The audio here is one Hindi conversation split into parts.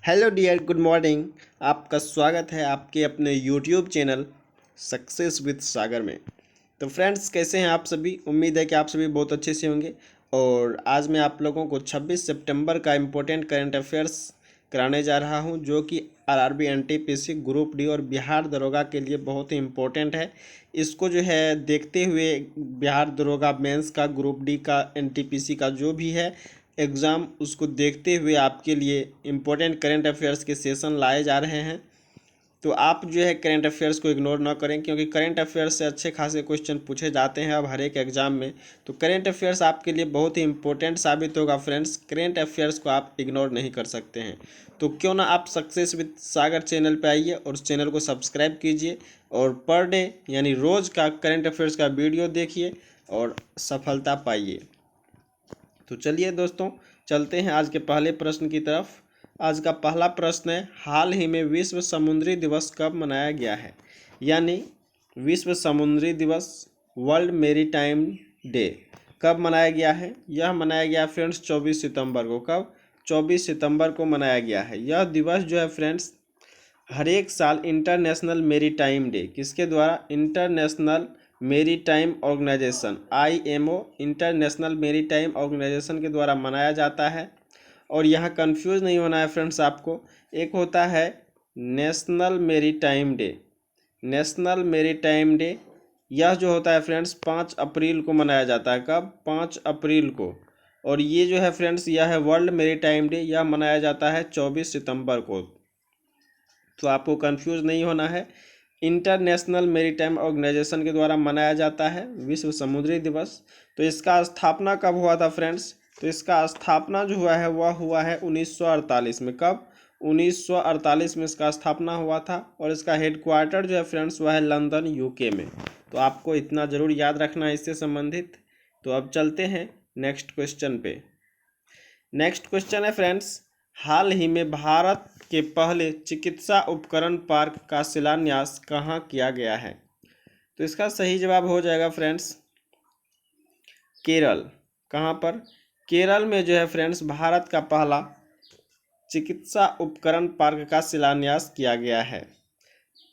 Hello dear, good morning. आपका स्वागत है आपके अपने यूट्यूब चैनल सक्सेस विद सागर में। तो फ्रेंड्स, कैसे हैं आप सभी? उम्मीद है कि आप सभी बहुत अच्छे से होंगे। और आज मैं आप लोगों को 26 सितंबर का इम्पोर्टेंट करंट अफेयर्स कराने जा रहा हूं, जो कि आरआरबी एनटीपीसी ग्रुप डी और बिहार दरोगा के लिए बहुत ही इम्पोर्टेंट है। इसको जो है देखते हुए बिहार दरोगा मेंस का, ग्रुप डी का, एनटीपीसी का जो भी है एग्ज़ाम, उसको देखते हुए आपके लिए इम्पोर्टेंट करंट अफेयर्स के सेशन लाए जा रहे हैं। तो आप जो है करंट अफेयर्स को इग्नोर ना करें, क्योंकि करंट अफेयर्स से अच्छे खासे क्वेश्चन पूछे जाते हैं अब हर एक एग्ज़ाम में। तो करंट अफेयर्स आपके लिए बहुत ही इंपॉर्टेंट साबित होगा फ्रेंड्स। करंट अफेयर्स को आप इग्नोर नहीं कर सकते हैं। तो क्यों ना आप सक्सेस विद सागर चैनल पे आइए और उस चैनल को सब्सक्राइब कीजिए और पर डे यानी रोज़ का करंट अफेयर्स का वीडियो देखिए और सफलता पाइए। तो चलिए दोस्तों, चलते हैं आज के पहले प्रश्न की तरफ। आज का पहला प्रश्न है, हाल ही में विश्व समुद्री दिवस कब मनाया गया है? यानी विश्व समुद्री दिवस, वर्ल्ड मेरीटाइम डे, कब मनाया गया है? यह मनाया गया फ्रेंड्स 24 सितंबर को। कब? 24 सितंबर को मनाया गया है। यह दिवस जो है फ्रेंड्स हर एक साल इंटरनेशनल मेरीटाइम डे किसके द्वारा? International maritime organization IMO, international maritime organization के द्वारा मनाया जाता है। और यहाँ कंफ्यूज नहीं होना है फ्रेंड्स आपको। एक होता है national maritime day. National maritime day यह जो होता है फ्रेंड्स 5 अप्रैल को मनाया जाता है। कब? 5 अप्रैल को। और ये जो है फ्रेंड्स यह है वर्ल्ड मेरीटाइम डे, यह मनाया जाता है 24 सितंबर को। तो आपको कंफ्यूज नहीं होना है। इंटरनेशनल मेरीटाइम ऑर्गेनाइजेशन के द्वारा मनाया जाता है विश्व समुद्री दिवस। तो इसका स्थापना कब हुआ था फ्रेंड्स? तो इसका स्थापना जो हुआ है वह हुआ है 1948 में। कब? 1948 में इसका स्थापना हुआ था। और इसका हेडक्वार्टर जो है फ्रेंड्स वह है लंदन, यूके में। तो आपको इतना ज़रूर याद रखना है इससे संबंधित। तो अब चलते हैं नेक्स्ट क्वेश्चन पे। नेक्स्ट क्वेश्चन है फ्रेंड्स, हाल ही में भारत के पहले चिकित्सा उपकरण पार्क का शिलान्यास कहाँ किया गया है? तो इसका सही जवाब हो जाएगा फ्रेंड्स केरल। कहाँ पर? केरल में जो है फ्रेंड्स भारत का पहला चिकित्सा उपकरण पार्क का शिलान्यास किया गया है।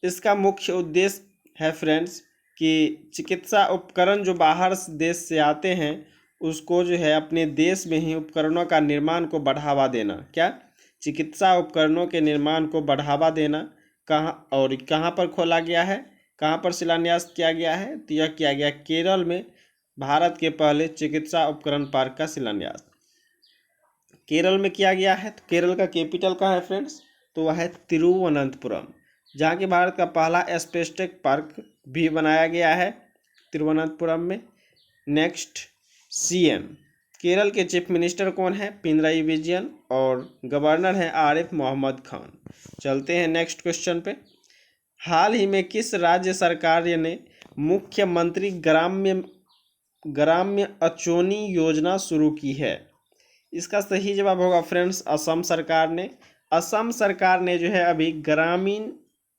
इसका मुख्य उद्देश्य है फ्रेंड्स कि चिकित्सा उपकरण जो बाहर देश से आते हैं उसको जो है अपने देश में ही उपकरणों का निर्माण को बढ़ावा देना। क्या? चिकित्सा उपकरणों के निर्माण को बढ़ावा देना। कहाँ और कहाँ पर खोला गया है, कहाँ पर शिलान्यास किया गया है? तो यह किया गया केरल में, भारत के पहले चिकित्सा उपकरण पार्क का शिलान्यास केरल में किया गया है। तो केरल का कैपिटल कहाँ है फ्रेंड्स? तो वह है तिरुवनंतपुरम, जहाँ की भारत का पहला एस्पेस्टेक पार्क भी बनाया गया है तिरुवनंतपुरम में। नेक्स्ट, सीएम केरल के चीफ मिनिस्टर कौन है? पिनराई विजयन। और गवर्नर हैं आरिफ मोहम्मद खान। चलते हैं नेक्स्ट क्वेश्चन पे। हाल ही में किस राज्य सरकार ने मुख्यमंत्री ग्राम्य ग्राम्य अचोनी योजना शुरू की है? इसका सही जवाब होगा फ्रेंड्स असम सरकार ने। असम सरकार ने जो है अभी ग्रामीण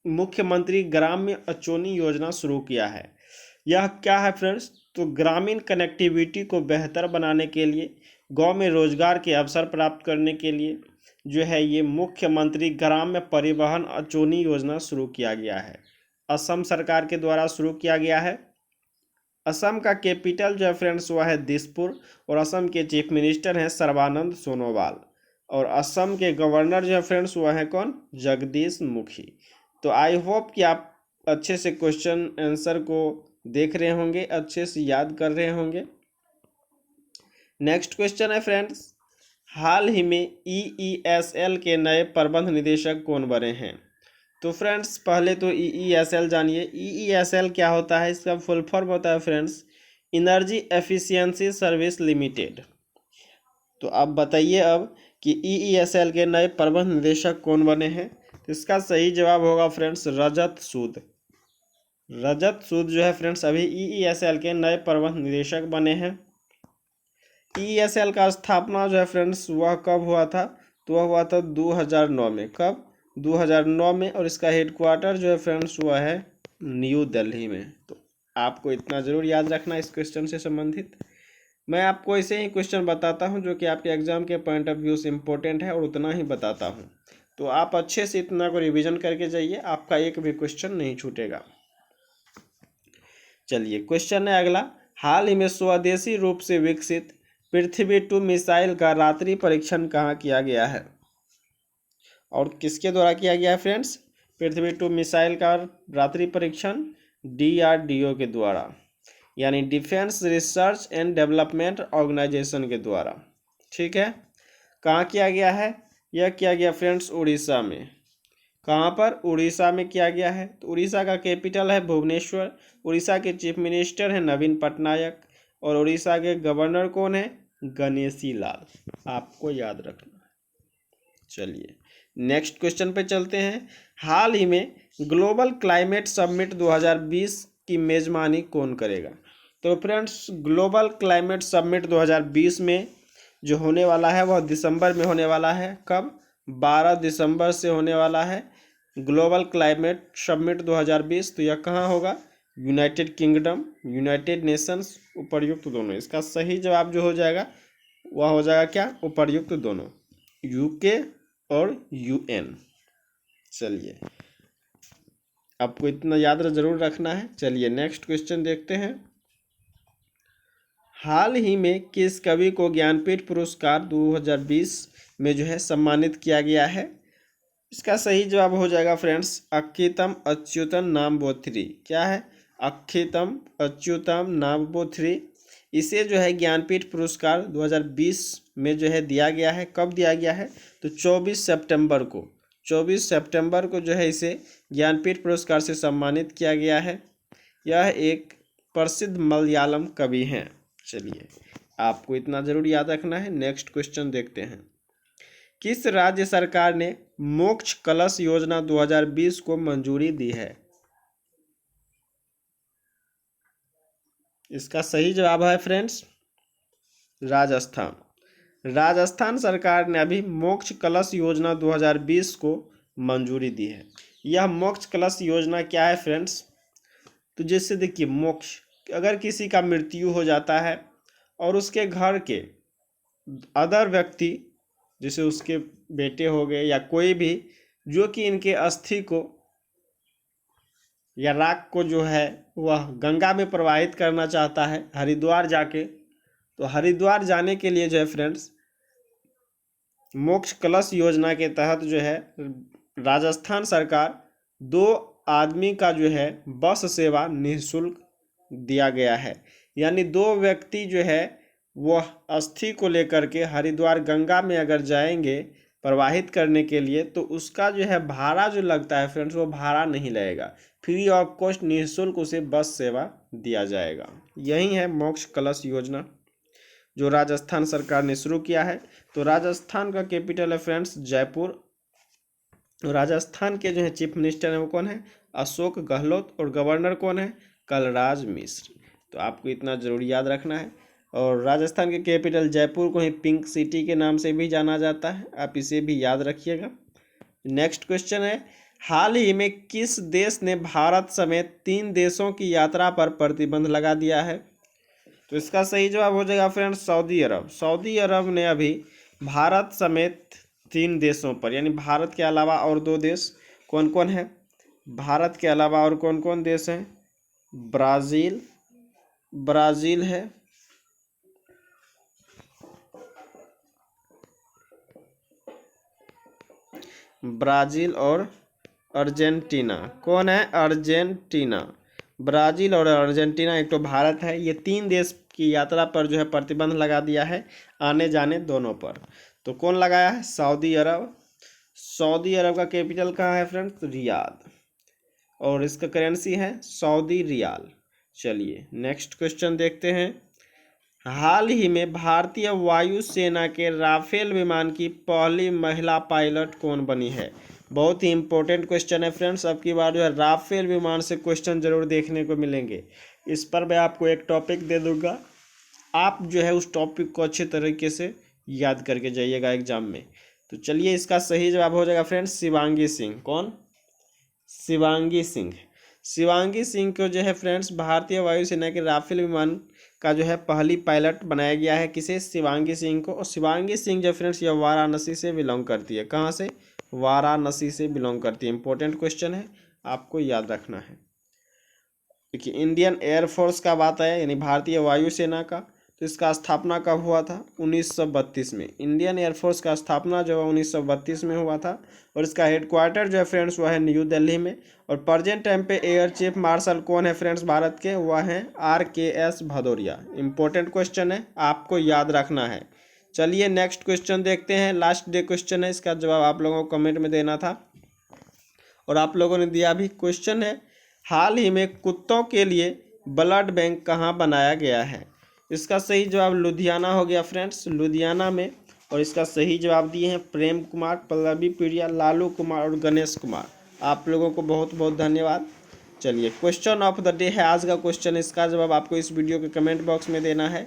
मुख्यमंत्री ग्राम्य अचोनी योजना शुरू किया है। यह क्या है फ्रेंड्स? तो ग्रामीण कनेक्टिविटी को बेहतर बनाने के लिए, गांव में रोजगार के अवसर प्राप्त करने के लिए जो है ये मुख्यमंत्री ग्राम्य परिवहन अचोनी योजना शुरू किया गया है। असम सरकार के द्वारा शुरू किया गया है। असम का कैपिटल जो है फ्रेंड्स वह है दिसपुर। और असम के चीफ मिनिस्टर हैं सर्बानंद सोनोवाल। और असम के गवर्नर जो है फ्रेंड्स वह है कौन? जगदीश मुखी। तो आई होप कि आप अच्छे से क्वेश्चन आंसर को देख रहे होंगे, अच्छे से याद कर रहे होंगे। नेक्स्ट क्वेश्चन है फ्रेंड्स, हाल ही में EESL के नए प्रबंध निदेशक कौन बने हैं? तो फ्रेंड्स पहले तो EESL जानिए। EESL क्या होता है? इसका फुल फॉर्म होता है friends energy efficiency service limited. तो आप बताइए अब कि EESL के नए प्रबंध निदेशक कौन बने हैं? तो इसका सही जवाब होगा फ्रेंड्स रजत सूद। रजत सूद जो है फ्रेंड्स अभी EESL के नए प्रबंध निदेशक बने हैं। EESL का स्थापना जो है फ्रेंड्स वह कब हुआ था? तो वह हुआ था 2009 में। कब? 2009 में। और इसका हेडक्वार्टर जो है फ्रेंड्स वह है न्यू दिल्ली में। तो आपको इतना ज़रूर याद रखना इस क्वेश्चन से संबंधित। मैं आपको ऐसे ही क्वेश्चन बताता हूं जो कि आपके एग्जाम के पॉइंट ऑफ व्यू से इम्पोर्टेंट है और उतना ही बताता हूं। तो आप अच्छे से इतना को रिवीजन करके जाइए, आपका एक भी क्वेश्चन नहीं छूटेगा। चलिए क्वेश्चन है अगला, हाल ही में स्वदेशी रूप से विकसित पृथ्वी-2 मिसाइल का रात्रि परीक्षण कहाँ किया गया है और किसके द्वारा किया गया है फ्रेंड्स? पृथ्वी-2 मिसाइल का रात्रि परीक्षण DRDO के द्वारा, यानी defence research and development organization के द्वारा। ठीक है, कहाँ किया गया है? यह किया गया फ्रेंड्स उड़ीसा में। कहाँ पर? उड़ीसा में किया गया है। तो उड़ीसा का कैपिटल है भुवनेश्वर। उड़ीसा के चीफ मिनिस्टर हैं नवीन पटनायक और उड़ीसा के गवर्नर कौन है? गणेशी लाल, आपको याद रखना। चलिए नेक्स्ट क्वेश्चन पे चलते हैं। हाल ही में ग्लोबल क्लाइमेट समिट 2020 की मेजबानी कौन करेगा? तो फ्रेंड्स ग्लोबल क्लाइमेट समिट 2020 में जो होने वाला है वह दिसंबर में होने वाला है। कब? 12 दिसंबर से होने वाला है ग्लोबल क्लाइमेट समिट 2020। तो यह कहाँ होगा? यूनाइटेड किंगडम, यूनाइटेड नेशंस, उपर्युक्त दोनों। इसका सही जवाब जो हो जाएगा वह हो जाएगा क्या? उपर्युक्त दोनों, यूके और UN। चलिए आपको इतना याद जरूर रखना है। चलिए नेक्स्ट क्वेश्चन देखते हैं। हाल ही में किस कवि को ज्ञानपीठ पुरस्कार 2020 में जो है सम्मानित किया गया है? इसका सही जवाब हो जाएगा फ्रेंड्स अक्कीतम अच्युतन नामबोथ्री। क्या है? अक्कीतम अच्युतम नामबोथ्री। इसे जो है ज्ञानपीठ पुरस्कार 2020 में जो है दिया गया है। कब दिया गया है? तो 24 सितंबर को, 24 सितंबर को जो है इसे ज्ञानपीठ पुरस्कार से सम्मानित किया गया है। यह एक प्रसिद्ध मलयालम कवि हैं। चलिए आपको इतना जरूर याद रखना है। नेक्स्ट क्वेश्चन देखते हैं। किस राज्य सरकार ने मोक्ष कलश योजना 2020 को मंजूरी दी है? इसका सही जवाब है फ्रेंड्स राजस्थान। राजस्थान सरकार ने अभी मोक्ष कलश योजना 2020 को मंजूरी दी है। यह मोक्ष कलश योजना क्या है फ्रेंड्स? तो जैसे देखिए मोक्ष, अगर किसी का मृत्यु हो जाता है और उसके घर के अदर व्यक्ति, जैसे उसके बेटे हो गए या कोई भी, जो कि इनके अस्थि को या राख को जो है वह गंगा में प्रवाहित करना चाहता है हरिद्वार जाके, तो हरिद्वार जाने के लिए जो है फ्रेंड्स मोक्ष कलश योजना के तहत जो है राजस्थान सरकार 2 आदमी का जो है बस सेवा निःशुल्क दिया गया है। यानी 2 व्यक्ति जो है वह अस्थि को लेकर के हरिद्वार गंगा में अगर जाएंगे प्रवाहित करने के लिए, तो उसका जो है भाड़ा जो लगता है फ्रेंड्स वो भाड़ा नहीं लगेगा, फ्री ऑफ कॉस्ट निःशुल्क उसे बस सेवा दिया जाएगा। यही है मोक्ष कलश योजना जो राजस्थान सरकार ने शुरू किया है। तो राजस्थान का कैपिटल है फ्रेंड्स जयपुर। राजस्थान के जो है चीफ मिनिस्टर हैं वो कौन है? अशोक गहलोत। और गवर्नर कौन है? कलराज मिश्र। तो आपको इतना जरूर याद रखना है। और राजस्थान के कैपिटल जयपुर को ही पिंक सिटी के नाम से भी जाना जाता है, आप इसे भी याद रखिएगा। नेक्स्ट क्वेश्चन है, हाल ही में किस देश ने भारत समेत 3 देशों की यात्रा पर प्रतिबंध लगा दिया है? तो इसका सही जवाब हो जाएगा फ्रेंड्स सऊदी अरब। सऊदी अरब ने अभी भारत समेत 3 देशों पर, यानी भारत के अलावा और 2 देश कौन कौन है? भारत के अलावा और कौन कौन देश हैं? ब्राज़ील है, ब्राज़ील और अर्जेंटीना। कौन है? अर्जेंटीना। ब्राज़ील और अर्जेंटीना, एक तो भारत है। ये 3 देश की यात्रा पर जो है प्रतिबंध लगा दिया है, आने जाने दोनों पर। तो कौन लगाया है? सऊदी अरब। सऊदी अरब का कैपिटल कहाँ है फ्रेंड्स? रियाद। और इसका करेंसी है सऊदी रियाल। चलिए नेक्स्ट क्वेश्चन देखते हैं। हाल ही में भारतीय वायुसेना के राफेल विमान की पहली महिला पायलट कौन बनी है? बहुत ही इंपॉर्टेंट क्वेश्चन है फ्रेंड्स। अब की बार जो है राफेल विमान से क्वेश्चन जरूर देखने को मिलेंगे। इस पर मैं आपको एक टॉपिक दे दूंगा, आप जो है उस टॉपिक को अच्छे तरीके से याद करके जाइएगा एग्जाम में। तो चलिए इसका सही जवाब हो जाएगा फ्रेंड्स शिवांगी सिंह। कौन? शिवांगी सिंह। शिवांगी सिंह को जो है फ्रेंड्स भारतीय वायुसेना के राफेल विमान का जो है पहली पायलट बनाया गया है। किसे? शिवांगी सिंह को। और शिवांगी सिंह जो फ्रेंड्स ये वाराणसी से बिलोंग करती है। कहाँ से? वाराणसी से बिलोंग करती है। इंपॉर्टेंट क्वेश्चन है, आपको याद रखना है। देखिए इंडियन एयरफोर्स का बात आया, यानी भारतीय वायुसेना का, तो इसका स्थापना कब हुआ था? 1932 में। इंडियन एयरफोर्स का स्थापना जो है 1932 में हुआ था। और इसका हेडक्वार्टर जो है फ्रेंड्स वह है न्यू दिल्ली में। और प्रेजेंट टाइम पे एयर चीफ मार्शल कौन है फ्रेंड्स भारत के? वह हैं RKS भदौरिया। इंपॉर्टेंट क्वेश्चन है, आपको याद रखना है। चलिए नेक्स्ट क्वेश्चन देखते हैं। लास्ट डे क्वेश्चन है, इसका जवाब आप लोगों को कमेंट में देना था और आप लोगों ने दिया भी। क्वेश्चन है, हाल ही में कुत्तों के लिए ब्लड बैंक कहाँ बनाया गया है? इसका सही जवाब लुधियाना हो गया फ्रेंड्स, लुधियाना में। और इसका सही जवाब दिए हैं प्रेम कुमार, पल्लवी प्रिया, लालू कुमार और गणेश कुमार। आप लोगों को बहुत बहुत धन्यवाद। चलिए क्वेश्चन ऑफ द डे है आज का क्वेश्चन, इसका जवाब आपको इस वीडियो के कमेंट बॉक्स में देना है।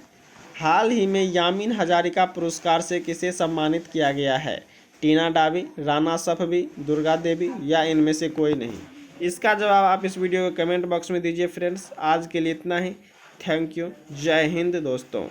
हाल ही में यामिन हजारिका पुरस्कार से किसे सम्मानित किया गया है? टीना डाबी, राना सफवी, दुर्गा देवी या इनमें से कोई नहीं? इसका जवाब आप इस वीडियो के कमेंट बॉक्स में दीजिए फ्रेंड्स। आज के लिए इतना ही। Thank you. जय हिंद दोस्तों।